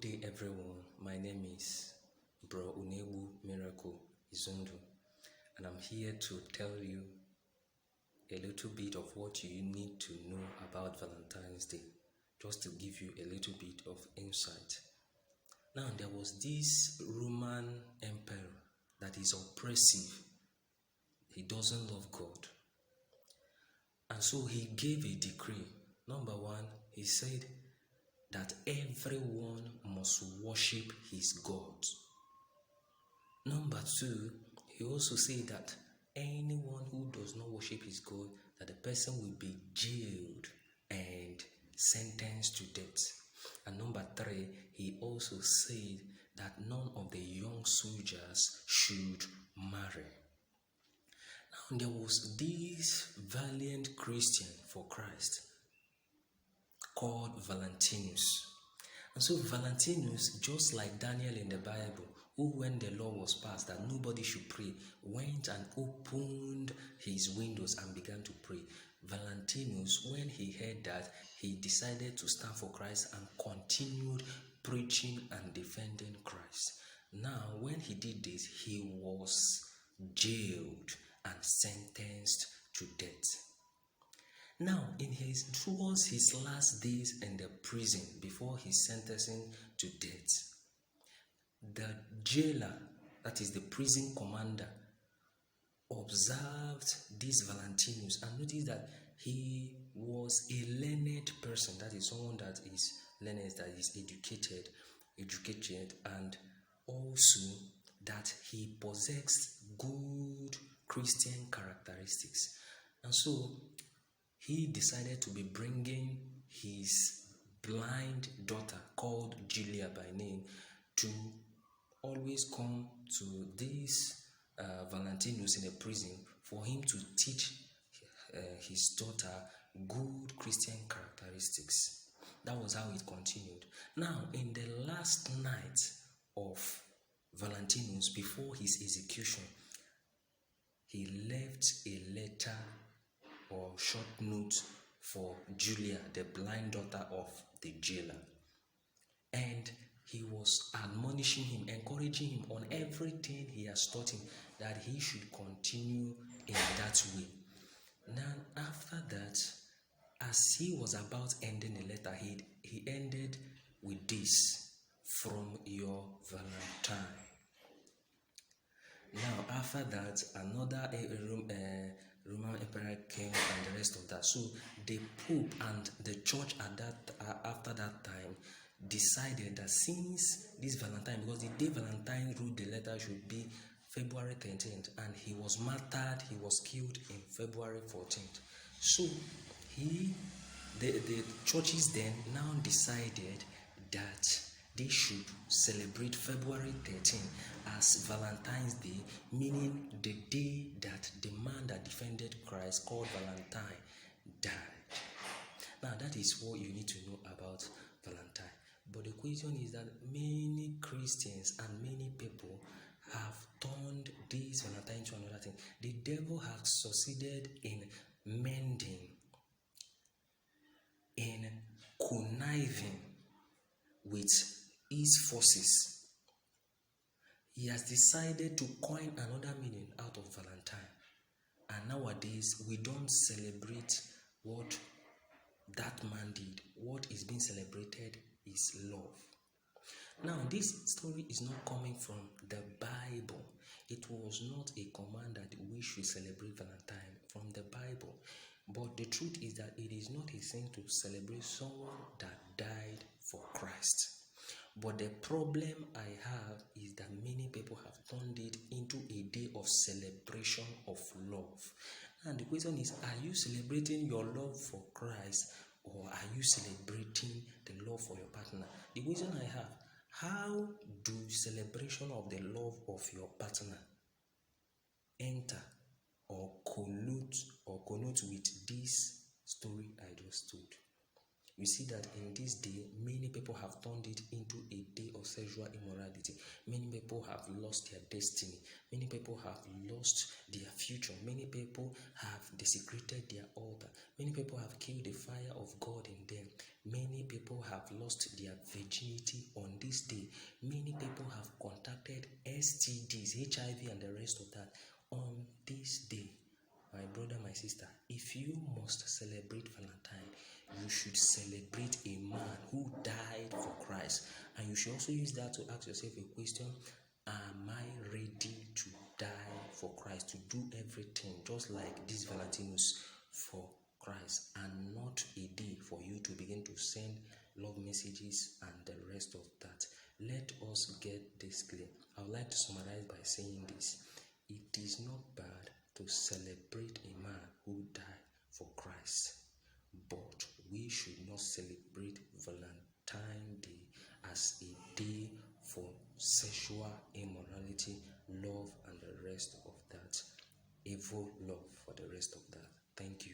day, everyone. My name is Bro Unebu Miracle Izundu, and I'm here to tell you a little bit of what you need to know about Valentine's Day, just to give you a little bit of insight. Now, there was this Roman emperor that is oppressive. He doesn't love God. And so he gave a decree. Number one, he said that everyone must worship his God. Number two, he also said that anyone who does not worship his God, that the person will be jailed and sentenced to death. And number three, he also said that none of the young soldiers should marry. Now, there was this valiant Christian for Christ called Valentinus. And so Valentinus, just like Daniel in the Bible, who when the law was passed that nobody should pray, went and opened his windows and began to pray. Valentinus, when he heard that, he decided to stand for Christ and continued preaching and defending Christ. Now, when he did this, he was jailed and sentenced to death. Now, towards his last days in the prison before his sentencing to death, the jailer, that is the prison commander, observed this Valentinus and noticed that he was a learned person, that is someone that is learned, that is educated, and also that he possessed good Christian characteristics. And so he decided to be bringing his blind daughter, called Julia by name, to always come to this Valentinus in a prison for him to teach his daughter good Christian characteristics. That was how it continued. Now, in the last night of Valentinus, before his execution, he left a letter or short note for Julia, the blind daughter of the jailer. And he was admonishing him, encouraging him on everything he has taught him, that he should continue in that way. Now, after that, as he was about ending the letter, he ended with this: "From your Valentine." Now, after that, another Roman emperor came and the rest of that. So the Pope and the church after that time decided that since this Valentine, because the day Valentine wrote the letter should be February 13th, and he was martyred, he was killed in February 14th. So the churches then now decided that they should celebrate February 13th as Valentine's Day, meaning the day that the man that defended Christ, called Valentine, died. Now, that is what you need to know about Valentine. But the question is that many Christians and many people have turned this Valentine to another thing. The devil has succeeded in mending, in conniving with his forces. He has decided to coin another meaning out of Valentine. And nowadays, we don't celebrate what that man did. What is being celebrated is love. Now, this story is not coming from the Bible. It was not a command that we should celebrate Valentine from the Bible. But the truth is that it is not a sin to celebrate someone that died for Christ. But the problem I have is that many people have turned it into a day of celebration of love. And the question is, are you celebrating your love for Christ, or are you celebrating the love for your partner? The question I have: how do celebration of the love of your partner enter or connote with this story I just told? You see that in this day, many people have turned it into a day of sexual immorality. Many people have lost their destiny. Many people have lost their future. Many people have desecrated their altar. Many people have killed the fire of God in them. Many people have lost their virginity on this day. Many people have contacted STDs, HIV, and the rest of that on this day. My brother, my sister, if you must celebrate Valentine, you should celebrate a man who died for Christ. And you should also use that to ask yourself a question: am I ready to die for Christ, to do everything just like this Valentinus for Christ, and not a day for you to begin to send love messages and the rest of that? Let us get this clear. I would like to summarize by saying this: it is not bad to celebrate a man who died for Christ, but we should not celebrate Valentine Day as a day for sexual immorality, love, and the rest of that. Evil love for the rest of that. Thank you.